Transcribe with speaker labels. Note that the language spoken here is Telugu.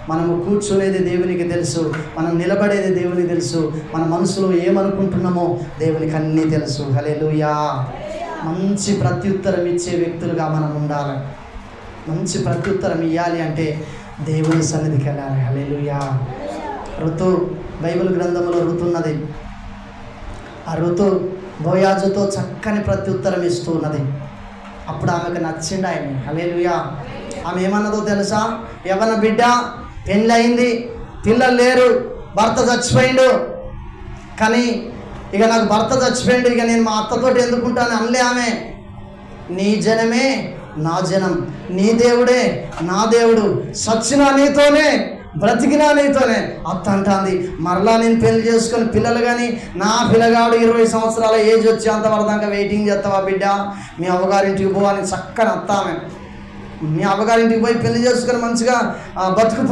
Speaker 1: మనము కూర్చునేది దేవునికి తెలుసు, మనం నిలబడేది దేవునికి తెలుసు, మన మనసులో ఏమనుకుంటున్నామో దేవునికి అన్నీ తెలుసు. హల్లెలూయా. మంచి ప్రత్యుత్తరం ఇచ్చే వ్యక్తులుగా మనం ఉండాలి. మంచి ప్రత్యుత్తరం ఇవ్వాలి అంటే దేవుని సన్నిధికి వెళ్ళాలి. హల్లెలూయా. ఋతు, బైబిల్ గ్రంథంలో ఋతు ఉన్నది. ఆ ఋతు బోయాజుతో చక్కని ప్రత్యుత్తరం ఇస్తూ ఉన్నది. అప్పుడు ఆమెకు నచ్చిండు ఆయన. హల్లెలూయా. ఆమె ఏమన్నదో తెలుసా? యవ్వన బిడ్డ, పెళ్ళయింది, పిల్లలు లేరు, భర్త చచ్చిపోయిండు, కానీ ఇక నాకు భర్త చచ్చిపోయిండు, ఇక నేను మా అత్తతోటి ఎందుకుంటాను అనలే ఆమె. నీ జనమే నా జనం, నీ దేవుడే నా దేవుడు, సచ్చినా నీతోనే, బ్రతికినా నీతోనే. అత్త అంటుంది, మరలా నేను పెళ్లి చేసుకొని పిల్లలు కానీ, నా పిల్లగాడు 20 సంవత్సరాల ఏజ్ వచ్చేంత వరదాకా వెయిటింగ్ చేస్తావా బిడ్డ? మీ అవ్వగారింటికి పోవాలని చక్కని అత్త ఆమె. మీ అవ్వగారింటికి పోయి పెళ్లి చేసుకొని మంచిగా బతుకుపో